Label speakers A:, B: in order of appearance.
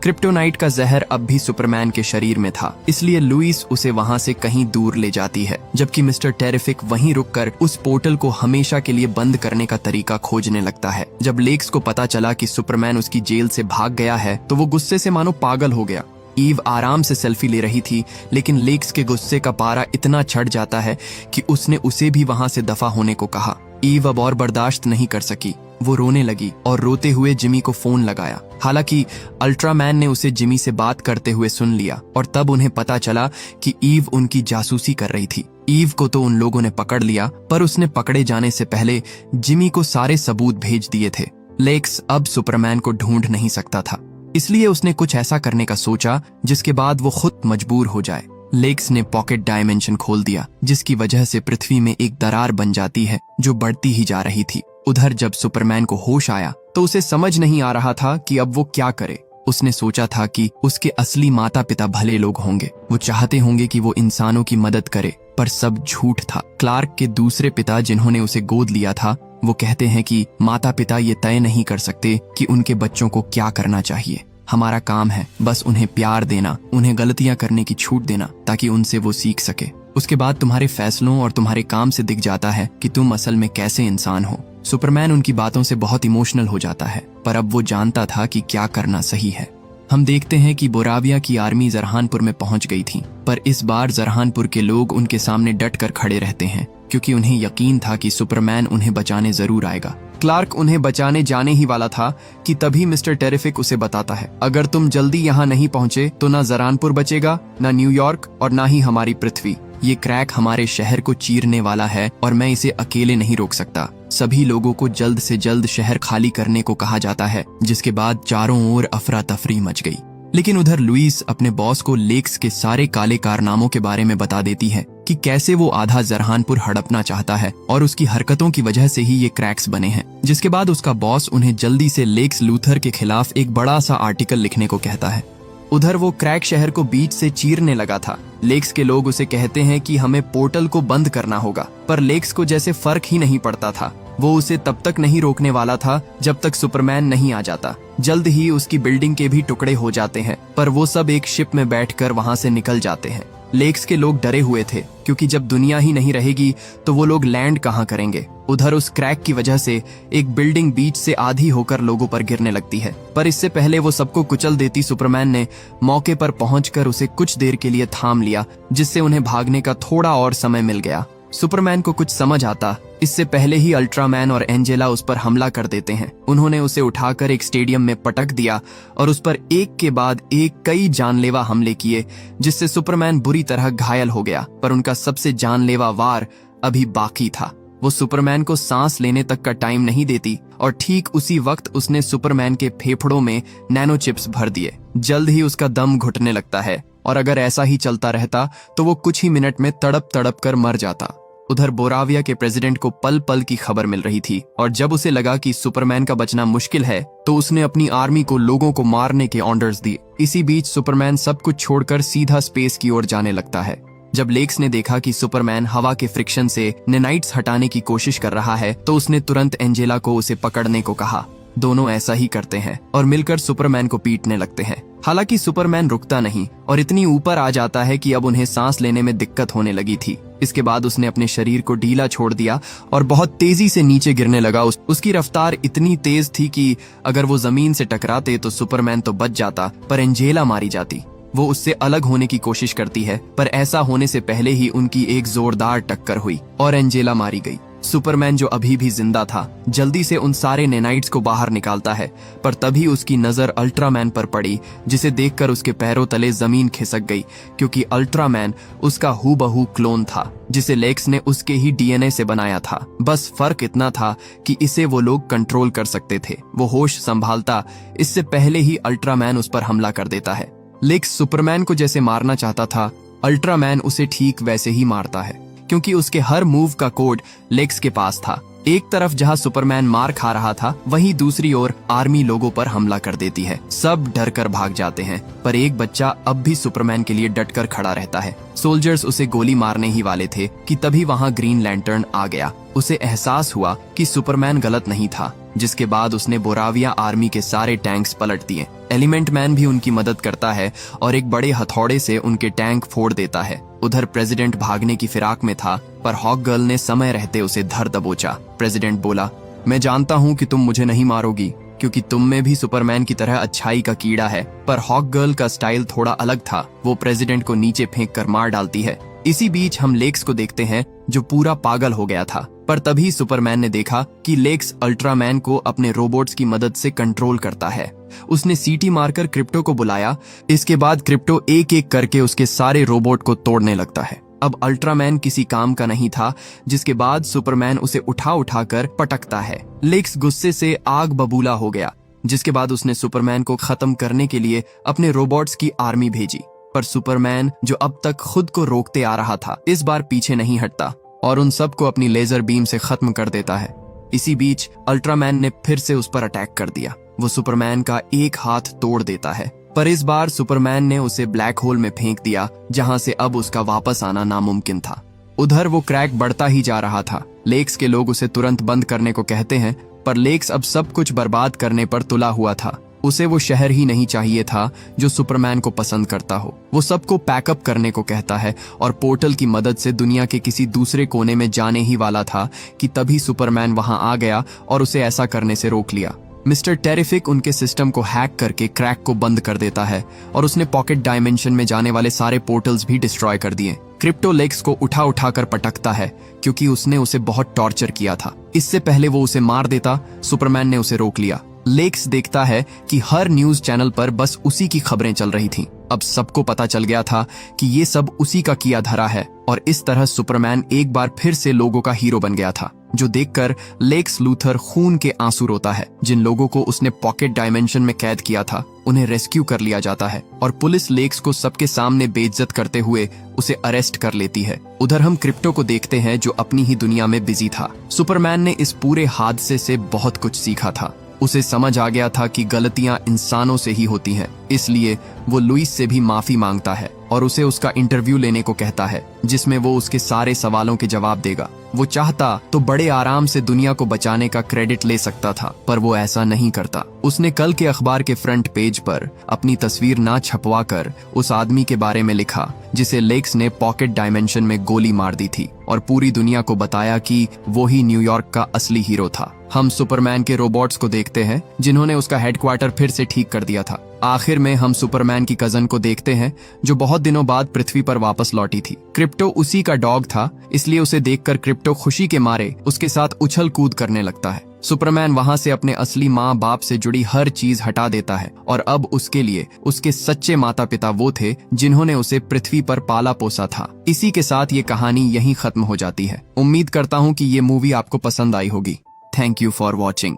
A: Kryptonite का जहर अब भी सुपरमैन के शरीर में था, इसलिए लुइस उसे वहां से कहीं दूर ले जाती है, जबकि मिस्टर टेरिफिक वहीं रुककर उस पोर्टल को हमेशा के लिए बंद करने का तरीका खोजने लगता है। जब लेक्स को पता चला कि सुपरमैन उसकी जेल से भाग गया है तो वो गुस्से से मानो पागल हो गया। ईव आराम से सेल्फी ले रही थी, लेकिन लेक्स के गुस्से का पारा इतना चढ़ जाता है कि उसने उसे भी वहां से दफा होने को कहा। ईव अब और बर्दाश्त नहीं कर सकी, वो रोने लगी और रोते हुए जिमी को फोन लगाया। हालांकि अल्ट्रामैन ने उसे जिमी से बात करते हुए सुन लिया और तब उन्हें पता चला कि ईव उनकी जासूसी कर रही थी। ईव को तो उन लोगों ने पकड़ लिया, पर उसने पकड़े जाने से पहले जिमी को सारे सबूत भेज दिए थे। लेक्स अब सुपरमैन को ढूंढ नहीं सकता था, इसलिए उसने कुछ ऐसा करने का सोचा जिसके बाद वो खुद मजबूर हो जाए। लेक्स ने पॉकेट डायमेंशन खोल दिया, जिसकी वजह से पृथ्वी में एक दरार बन जाती है जो बढ़ती ही जा रही थी। उधर जब सुपरमैन को होश आया तो उसे समझ नहीं आ रहा था कि अब वो क्या करे। उसने सोचा था कि उसके असली माता पिता भले लोग होंगे, वो चाहते होंगे कि वो इंसानों की मदद करे, पर सब झूठ था। क्लार्क के दूसरे पिता जिन्होंने उसे गोद लिया था, वो कहते हैं कि माता पिता ये तय नहीं कर सकते कि उनके बच्चों को क्या करना चाहिए। हमारा काम है बस उन्हें प्यार देना, उन्हें गलतियां करने की छूट देना ताकि उनसे वो सीख सके। उसके बाद तुम्हारे फैसलों और तुम्हारे काम से दिख जाता है कि तुम असल में कैसे इंसान हो। सुपरमैन उनकी बातों से बहुत इमोशनल हो जाता है, पर अब वो जानता था कि क्या करना सही है। हम देखते हैं कि बोराविया की आर्मी जरहानपुर में पहुंच गई थी, पर इस बार जरहानपुर के लोग उनके सामने डट कर खड़े रहते हैं, क्योंकि उन्हें यकीन था कि सुपरमैन उन्हें बचाने जरूर आएगा। क्लार्क उन्हें बचाने जाने ही वाला था कि तभी मिस्टर टेरिफिक उसे बताता है, अगर तुम जल्दी यहाँ नहीं पहुंचे तो ना जरानपुर बचेगा, ना न्यूयॉर्क और ना ही हमारी पृथ्वी। ये क्रैक हमारे शहर को चीरने वाला है और मैं इसे अकेले नहीं रोक सकता। सभी लोगों को जल्द से जल्द शहर खाली करने को कहा जाता है, जिसके बाद चारों ओर अफरा तफरी मच गई। लेकिन उधर लुइस अपने बॉस को लेक्स के सारे काले कारनामों के बारे में बता देती है कि कैसे वो आधा जरहानपुर हड़पना चाहता है और उसकी हरकतों की वजह से ही ये क्रैक्स बने हैं। जिसके बाद उसका बॉस उन्हें जल्दी से लेक्स लूथर के खिलाफ एक बड़ा सा आर्टिकल लिखने को कहता है। उधर वो क्रैक शहर को बीच से चीरने लगा था। लेक्स के लोग उसे कहते हैं कि हमें पोर्टल को बंद करना होगा, पर लेक्स को जैसे फर्क ही नहीं पड़ता था। वो उसे तब तक नहीं रोकने वाला था जब तक सुपरमैन नहीं आ जाता। जल्द ही उसकी बिल्डिंग के भी टुकड़े हो जाते हैं, पर वो सब एक शिप में बैठकर वहां से निकल जाते हैं। लेक्स के लोग डरे हुए थे, क्योंकि जब दुनिया ही नहीं रहेगी तो वो लोग लैंड कहाँ करेंगे। उधर उस क्रैक की वजह से एक बिल्डिंग बीच से आधी होकर लोगों पर गिरने लगती है, पर इससे पहले वो सबको कुचल देती सुपरमैन ने मौके पर पहुंचकर उसे कुछ देर के लिए थाम लिया, जिससे उन्हें भागने का थोड़ा और समय मिल गया। सुपरमैन को कुछ समझ आता इससे पहले ही अल्ट्रामैन और एंजेला उस पर हमला कर देते हैं। उन्होंने उसे उठाकर एक स्टेडियम में पटक दिया और उस पर एक के बाद एक कई जानलेवा हमले किए, जिससे सुपरमैन बुरी तरह घायल हो गया। पर उनका सबसे जानलेवा वार अभी बाकी था। वो सुपरमैन को सांस लेने तक का टाइम नहीं देती और ठीक उसी वक्त उसने सुपरमैन के फेफड़ों में नैनो चिप्स भर दिए। जल्द ही उसका दम घुटने लगता है और अगर ऐसा ही चलता रहता तो वो कुछ ही मिनट में तड़प तड़प कर मर जाता। उधर बोराविया के प्रेसिडेंट को पल पल की खबर मिल रही थी और जब उसे लगा कि सुपरमैन का बचना मुश्किल है तो उसने अपनी आर्मी को लोगों को मारने के ऑर्डर्स दिए। इसी बीच सुपरमैन सब कुछ छोड़कर सीधा स्पेस की ओर जाने लगता है। जब लेक्स ने देखा कि सुपरमैन हवा के फ्रिक्शन से नैनाइट्स हटाने की कोशिश कर रहा है तो उसने तुरंत एंजेला को उसे पकड़ने को कहा। दोनों ऐसा ही करते हैं और मिलकर सुपरमैन को पीटने लगते हैं। हालांकि सुपरमैन रुकता नहीं और इतनी ऊपर आ जाता है कि अब उन्हें सांस लेने में दिक्कत होने लगी थी। इसके बाद उसने अपने शरीर को ढीला छोड़ दिया और बहुत तेजी से नीचे गिरने लगा। उसकी रफ्तार इतनी तेज थी कि अगर वो जमीन से टकराते तो सुपरमैन तो बच जाता, पर एंजेला मारी जाती। वो उससे अलग होने की कोशिश करती है, पर ऐसा होने से पहले ही उनकी एक जोरदार टक्कर हुई और एंजेला मारी गई। सुपरमैन जो अभी भी जिंदा था जल्दी से उन सारे नैनाइट्स को बाहर निकालता है, पर तभी उसकी नजर अल्ट्रामैन पर पड़ी, जिसे देखकर उसके पैरों तले जमीन खिसक गई, क्योंकि अल्ट्रामैन उसका हूबहू क्लोन था जिसे लेक्स ने उसके ही डीएनए से बनाया था। बस फर्क इतना था कि इसे वो लोग कंट्रोल कर सकते थे। वो होश संभालता इससे पहले ही अल्ट्रामैन उस पर हमला कर देता है। लेक्स सुपरमैन को जैसे मारना चाहता था, अल्ट्रामैन उसे ठीक वैसे ही मारता है, क्योंकि उसके हर मूव का कोड लेक्स के पास था। एक तरफ जहां सुपरमैन मार खा रहा था, वहीं दूसरी ओर आर्मी लोगों पर हमला कर देती है। सब डर कर भाग जाते हैं, पर एक बच्चा अब भी सुपरमैन के लिए डट कर खड़ा रहता है। सोल्जर्स उसे गोली मारने ही वाले थे कि तभी वहां ग्रीन लैंटर्न आ गया। उसे एहसास हुआ कि सुपरमैन गलत नहीं था। जिसके बाद उसने बोराविया आर्मी के सारे टैंक्स पलट दिए। एलिमेंट मैन भी उनकी मदद करता है और एक बड़े हथौड़े से उनके टैंक फोड़ देता है। उधर प्रेसिडेंट भागने की फिराक में था, पर हॉक गर्ल ने समय रहते उसे धर दबोचा। प्रेसिडेंट बोला, मैं जानता हूँ कि तुम मुझे नहीं मारोगी, क्योंकि तुम में भी सुपरमैन की तरह अच्छाई का कीड़ा है। पर हॉक गर्ल का स्टाइल थोड़ा अलग था, वो प्रेसिडेंट को नीचे फेंक कर मार डालती है। इसी बीच हम लेक्स को देखते हैं, जो पूरा पागल हो गया था। पर तभी सुपरमैन ने देखा कि लेक्स अल्ट्रामैन को अपने रोबोट्स की मदद से कंट्रोल करता है। उसने सीटी मारकर क्रिप्टो को बुलाया। इसके बाद क्रिप्टो एक एक करके उसके सारे रोबोट को तोड़ने लगता है। अब अल्ट्रामैन किसी काम का नहीं था, जिसके बाद सुपरमैन उसे उठा उठाकर पटकता है। लेक्स गुस्से से आग बबूला हो गया, जिसके बाद उसने सुपरमैन को खत्म करने के लिए अपने रोबोट्स की आर्मी भेजी। पर सुपरमैन, जो अब तक खुद को रोकते आ रहा था, इस बार पीछे नहीं हटता और उन सबको अपनी लेजर बीम से खत्म कर देता है। इसी बीच अल्ट्रामैन ने फिर से उस पर अटैक कर दिया। वो सुपरमैन का एक हाथ तोड़ देता है, पर इस बार सुपरमैन ने उसे ब्लैक होल में फेंक दिया, जहां से अब उसका वापस आना नामुमकिन था। उधर वो क्रैक बढ़ता ही जा रहा था। लेक्स के लोग उसे तुरंत बंद करने को कहते हैं, पर लेक्स अब सब कुछ बर्बाद करने पर तुला हुआ था। उसे वो शहर ही नहीं चाहिए था जो सुपरमैन को पसंद करता हो। वो सबको पैकअप करने को कहता है और पोर्टल की मदद से दुनिया के किसी दूसरे कोने में जाने ही वाला था कि तभी सुपरमैन वहां आ गया और उसे ऐसा करने से रोक लिया। मिस्टर टेरिफिक उनके सिस्टम को हैक करके क्रैक को बंद कर देता है और उसने पॉकेट डायमेंशन में जाने वाले सारे पोर्टल्स भी डिस्ट्रॉय कर दिए। क्रिप्टो लेक्स को उठा उठाकर पटकता है, क्योंकि उसने उसे बहुत टॉर्चर किया था। इससे पहले वो उसे मार देता, सुपरमैन ने उसे रोक लिया। लेक्स देखता है कि हर न्यूज चैनल पर बस उसी की खबरें चल रही थीं। अब सबको पता चल गया था कि ये सब उसी का किया धरा है, और इस तरह सुपरमैन एक बार फिर से लोगों का हीरो बन गया था, जो देखकर लेक्स लूथर खून के आंसू रोता है। जिन लोगों को उसने पॉकेट डायमेंशन में कैद किया था, उन्हें रेस्क्यू कर लिया जाता है और पुलिस लेक्स को सबके सामने बेइज्जत करते हुए उसे अरेस्ट कर लेती है। उधर हम क्रिप्टो को देखते हैं, जो अपनी ही दुनिया में बिजी था। सुपरमैन ने इस पूरे हादसे से बहुत कुछ सीखा था। उसे समझ आ गया था कि गलतियां इंसानों से ही होती हैं, इसलिए वो लुइस से भी माफी मांगता है और उसे उसका इंटरव्यू लेने को कहता है, जिसमें वो उसके सारे सवालों के जवाब देगा। वो चाहता तो बड़े आराम से दुनिया को बचाने का क्रेडिट ले सकता था, पर वो ऐसा नहीं करता। उसने कल के अखबार के फ्रंट पेज पर अपनी तस्वीर ना छपवा कर उस आदमी के बारे में लिखा, जिसे लेक्स ने पॉकेट डायमेंशन में गोली मार दी थी, और पूरी दुनिया को बताया कि वो ही न्यूयॉर्क का असली हीरो था। हम सुपरमैन के रोबोट्स को देखते हैं, जिन्होंने उसका हेडक्वार्टर फिर से ठीक कर दिया था। आखिर में हम सुपरमैन की कजन को देखते हैं, जो बहुत दिनों बाद पृथ्वी पर वापस लौटी थी। क्रिप्टो उसी का डॉग था, इसलिए उसे देखकर क्रिप्टो खुशी के मारे उसके साथ उछल कूद करने लगता है। सुपरमैन वहां से अपने असली माँ बाप से जुड़ी हर चीज हटा देता है, और अब उसके लिए उसके सच्चे माता पिता वो थे जिन्होंने उसे पृथ्वी पर पाला पोसा था। इसी के साथ ये कहानी यहीं खत्म हो जाती है। उम्मीद करता हूँ कि ये मूवी आपको पसंद आई होगी। Thank you for watching.